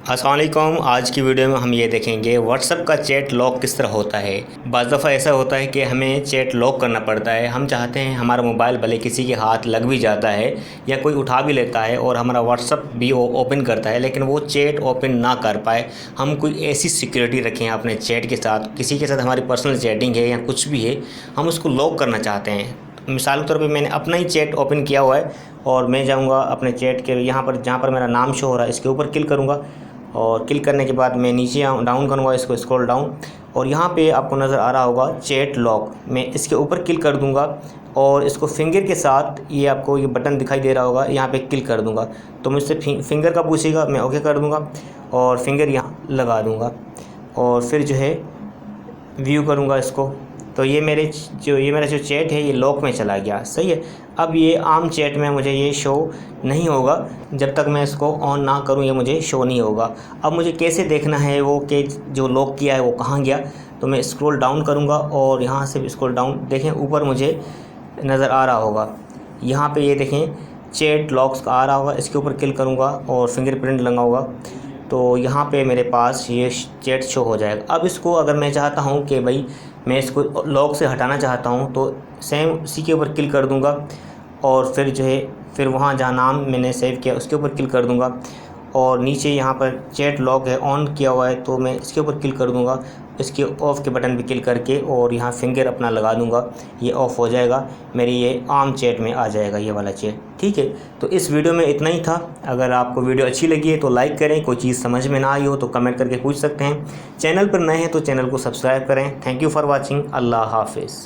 अस्सलाम वालेकुम। आज की वीडियो में हम ये देखेंगे व्हाट्सएप का चैट लॉक किस तरह होता है। बाज़ दफ़ा ऐसा होता है कि हमें चैट लॉक करना पड़ता है। हम चाहते हैं हमारा मोबाइल भले किसी के हाथ लग भी जाता है या कोई उठा भी लेता है और हमारा व्हाट्सएप भी वो ओपन करता है, लेकिन वो चैट ओपन ना कर पाए। हम कोई ऐसी सिक्योरिटी रखें अपने चैट के साथ, किसी के साथ हमारी पर्सनल चैटिंग है या कुछ भी है, हम उसको लॉक करना चाहते हैं। मिसाल के तौर पे मैंने अपना ही चैट ओपन किया हुआ है और मैं जाऊँगा अपने चैट के यहाँ पर जहाँ पर मेरा नाम शो हो रहा है इसके ऊपर क्लिक करूँगा और क्लिक करने के बाद मैं नीचे डाउन करूँगा, इसको स्क्रॉल डाउन, और यहाँ पे आपको नज़र आ रहा होगा चैट लॉक। मैं इसके ऊपर क्लिक कर दूँगा और इसको फिंगर के साथ ये आपको ये बटन दिखाई दे रहा होगा, यहाँ पे क्लिक कर दूँगा तो मुझसे फिंगर का पूछेगा, मैं ओके कर दूँगा और फिंगर यहाँ लगा दूँगा और फिर जो है व्यू करूँगा इसको, तो ये मेरा जो चैट है ये लॉक में चला गया। सही है। अब ये आम चैट में मुझे ये शो नहीं होगा, जब तक मैं इसको ऑन ना करूँ ये मुझे शो नहीं होगा। अब मुझे कैसे देखना है वो कि जो लॉक किया है वो कहाँ गया, तो मैं स्क्रॉल डाउन करूँगा और यहाँ से स्क्रॉल डाउन, देखें ऊपर मुझे नज़र आ रहा होगा, यहाँ पे ये देखें चैट लॉक्स का आ रहा होगा, इसके ऊपर क्लिक करूँगा और फिंगरप्रिंट लगाऊंगा तो यहाँ पे मेरे पास ये चैट शो हो जाएगा। अब इसको अगर मैं चाहता हूँ कि भाई मैं इसको लॉक से हटाना चाहता हूँ तो सेम उसी के ऊपर क्लिक कर दूँगा और फिर जो है फिर वहाँ जहाँ नाम मैंने सेव किया उसके ऊपर क्लिक कर दूँगा और नीचे यहाँ पर चैट लॉक है ऑन किया हुआ है तो मैं इसके ऊपर क्लिक कर दूँगा, इसके ऑफ़ के बटन पे क्लिक करके और यहाँ फिंगर अपना लगा दूँगा, ये ऑफ़ हो जाएगा, मेरी ये आम चैट में आ जाएगा ये वाला चैट। ठीक है, तो इस वीडियो में इतना ही था। अगर आपको वीडियो अच्छी लगी है तो लाइक करें, कोई चीज़ समझ में ना आई हो तो कमेंट करके पूछ सकते हैं। चैनल पर नए हैं तो चैनल को सब्सक्राइब करें। Thank you for watching. अल्लाह हाफिज़।